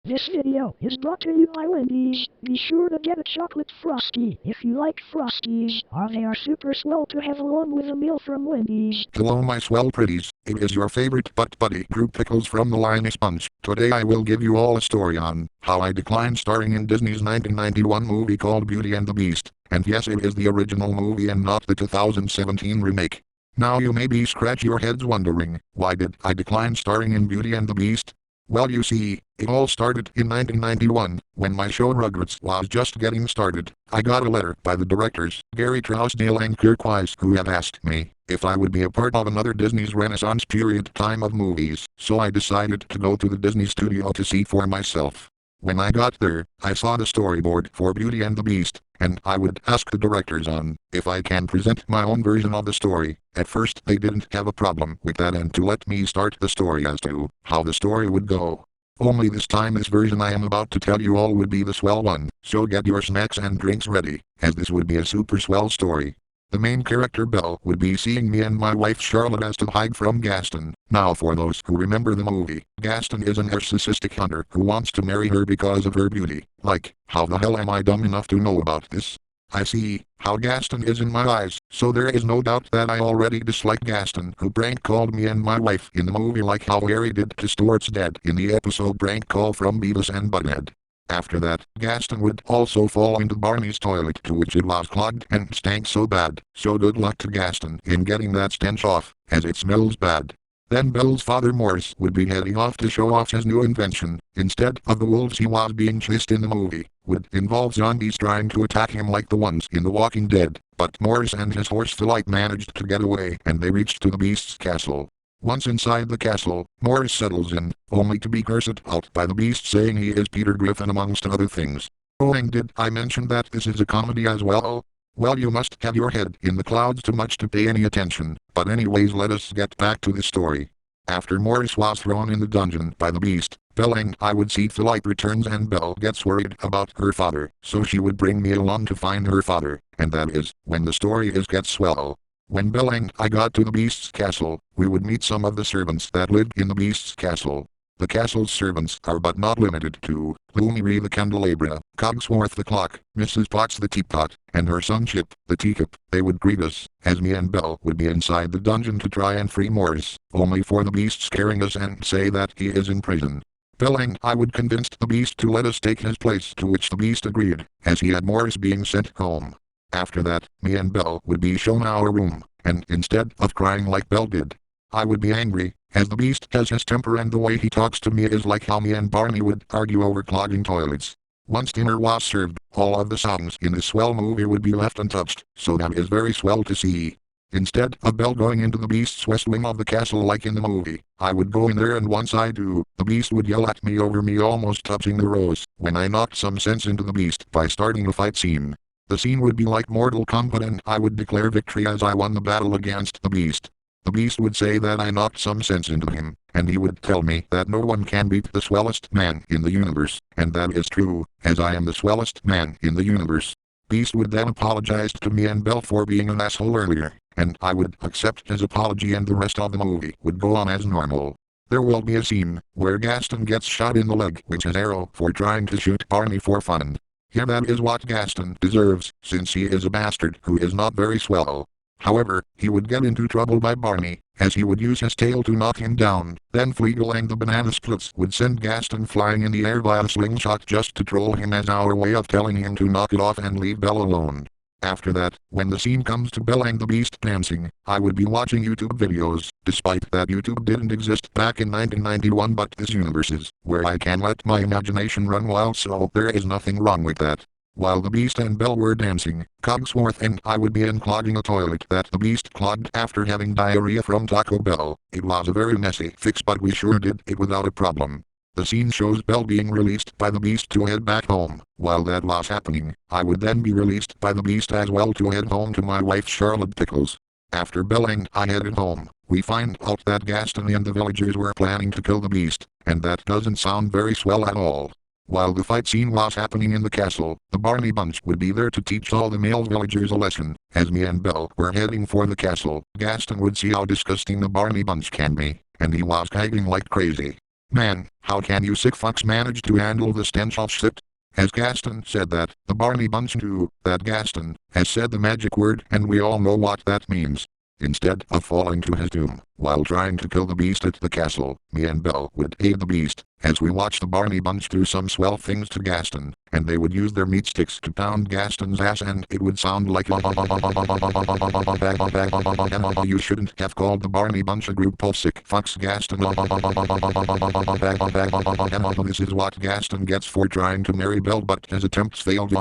This video is brought to you by Wendy's. Be sure to get a chocolate Frosty if you like Frosties, or they are super swell to have along with a meal from Wendy's. Hello my swell pretties, it is your favorite butt buddy group Pickles from the line Sponge. Today I will give you all a story on how I declined starring in Disney's 1991 movie called Beauty and the Beast. And yes, it is the original movie and not the 2017 remake. Now you may be scratch your heads wondering, why did I decline starring in Beauty and the Beast? Well, you see, it all started in 1991, when my show Rugrats was just getting started. I got a letter by the directors, Gary Trousdale and Kirk Wise, who had asked me if I would be a part of another Disney's Renaissance period time of movies, so I decided to go to the Disney studio to see for myself. When I got there, I saw the storyboard for Beauty and the Beast, and I would ask the directors on if I can present my own version of the story. At first they didn't have a problem with that and to let me start the story as to how the story would go. Only this time this version I am about to tell you all would be the swell one, so get your snacks and drinks ready, as this would be a super swell story. The main character Belle would be seeing me and my wife Charlotte as to hide from Gaston. Now for those who remember the movie, Gaston is a narcissistic hunter who wants to marry her because of her beauty. Like, how the hell am I dumb enough to know about this? I see how Gaston is in my eyes, so there is no doubt that I already dislike Gaston, who prank called me and my wife in the movie like how Harry did to Stuart's dad in the episode Prank Call from Beavis and Butthead. After that, Gaston would also fall into Barney's toilet, to which it was clogged and stank so bad, so good luck to Gaston in getting that stench off, as it smells bad. Then Belle's father Morris would be heading off to show off his new invention. Instead of the wolves he was being chased in the movie, would involve zombies trying to attack him like the ones in The Walking Dead, but Morris and his horse Philip managed to get away and they reached to the Beast's castle. Once inside the castle, Morris settles in, only to be cursed out by the Beast saying he is Peter Griffin amongst other things. Oh, and did I mention that this is a comedy as well? Well, you must have your head in the clouds too much to pay any attention, but anyways let us get back to the story. After Morris was thrown in the dungeon by the Beast, Belle and I would see Philip returns and Belle gets worried about her father, so she would bring me along to find her father, and that is when the story gets swell. When Belle and I got to the Beast's castle, we would meet some of the servants that lived in the Beast's castle. The castle's servants are but not limited to Lumiere the Candelabra, Cogsworth the Clock, Mrs. Potts the Teapot, and her son Chip, the Teacup. They would greet us, as me and Belle would be inside the dungeon to try and free Morris, only for the Beast scaring us and say that he is in prison. Belle and I would convince the Beast to let us take his place, to which the Beast agreed, as he had Morris being sent home. After that, me and Belle would be shown our room, and instead of crying like Belle did, I would be angry, as the Beast has his temper and the way he talks to me is like how me and Barney would argue over clogging toilets. Once dinner was served, all of the songs in this swell movie would be left untouched, so that is very swell to see. Instead of Belle going into the Beast's west wing of the castle like in the movie, I would go in there and once I do, the Beast would yell at me over me almost touching the rose, when I knocked some sense into the Beast by starting a fight scene. The scene would be like Mortal Kombat and I would declare victory as I won the battle against the Beast. The Beast would say that I knocked some sense into him, and he would tell me that no one can beat the swellest man in the universe, and that is true, as I am the swellest man in the universe. Beast would then apologize to me and Belle for being an asshole earlier, and I would accept his apology and the rest of the movie would go on as normal. There will be a scene where Gaston gets shot in the leg with his arrow for trying to shoot Barney for fun. Yeah, that is what Gaston deserves, since he is a bastard who is not very swell. However, he would get into trouble by Barney, as he would use his tail to knock him down. Then Fleagle and the Banana Splits would send Gaston flying in the air via slingshot just to troll him as our way of telling him to knock it off and leave Belle alone. After that, when the scene comes to Belle and the Beast dancing, I would be watching YouTube videos, despite that YouTube didn't exist back in 1991 but this universe is, where I can let my imagination run wild, so there is nothing wrong with that. While the Beast and Belle were dancing, Cogsworth and I would be unclogging a toilet that the Beast clogged after having diarrhea from Taco Bell. It was a very messy fix but we sure did it without a problem. The scene shows Belle being released by the Beast to head back home. While that was happening, I would then be released by the Beast as well to head home to my wife Charlotte Pickles. After Belle and I headed home, we find out that Gaston and the villagers were planning to kill the Beast, and that doesn't sound very swell at all. While the fight scene was happening in the castle, the Barney Bunch would be there to teach all the male villagers a lesson. As me and Belle were heading for the castle, Gaston would see how disgusting the Barney Bunch can be, and he was gagging like crazy. Man, how can you sick fucks manage to handle the stench of shit? As Gaston said that, the Barney Bunch knew that Gaston has said the magic word, and we all know what that means. Instead of falling to his doom while trying to kill the beast at the castle, me and Belle would aid the beast as we watched the Barney Bunch do some swell things to Gaston, and they would use their meat sticks to pound Gaston's ass, and it would sound like you shouldn't have called the Barney Bunch a group of sick fucks, Gaston. This is what Gaston gets for trying to marry Belle, but his attempts failed.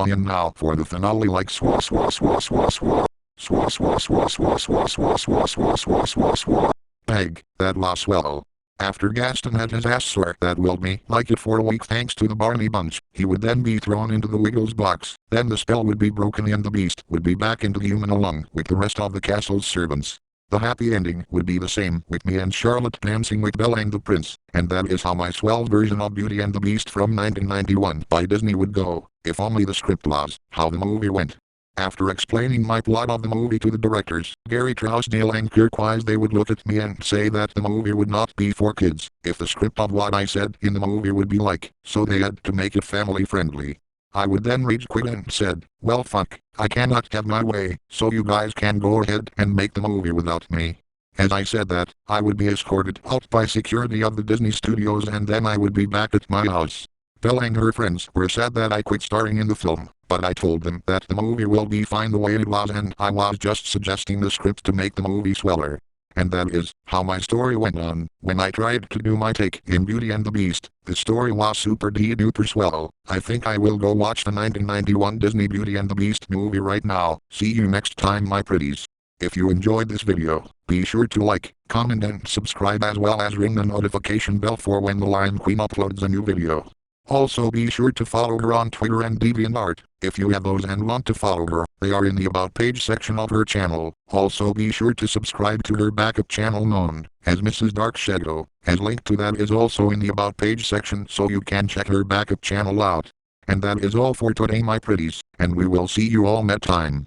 And now for the finale, like swah swah swah swah swah. Swah swah swah swah swah swah swah swah swah swah swah. Bang, that was swell. After Gaston had his ass sore that willed me like it for a week thanks to the Barney Bunch, he would then be thrown into the Wiggles box. Then the spell would be broken and the beast would be back into the human along with the rest of the castle's servants. The happy ending would be the same, with me and Charlotte dancing with Belle and the prince, and that is how my swell version of Beauty and the Beast from 1991 by Disney would go, if only the script was how the movie went. After explaining my plot of the movie to the directors, Gary Trousdale and Kirk Wise, they would look at me and say that the movie would not be for kids, if the script of what I said in the movie would be like, so they had to make it family friendly. I would then rage quit and said, well fuck, I cannot have my way, so you guys can go ahead and make the movie without me. As I said that, I would be escorted out by security of the Disney studios, and then I would be back at my house. Belle and her friends were sad that I quit starring in the film, but I told them that the movie will be fine the way it was, and I was just suggesting the script to make the movie sweller. And that is how my story went on. When I tried to do my take in Beauty and the Beast, the story was super duper swell. I think I will go watch the 1991 Disney Beauty and the Beast movie right now. See you next time, my pretties. If you enjoyed this video, be sure to like, comment and subscribe, as well as ring the notification bell for when the Lion Queen uploads a new video. Also be sure to follow her on Twitter and DeviantArt. If you have those and want to follow her, they are in the About page section of her channel. Also be sure to subscribe to her backup channel known as Mrs. Dark Shadow, as link to that is also in the About page section, so you can check her backup channel out. And that is all for today, my pretties, and we will see you all next time.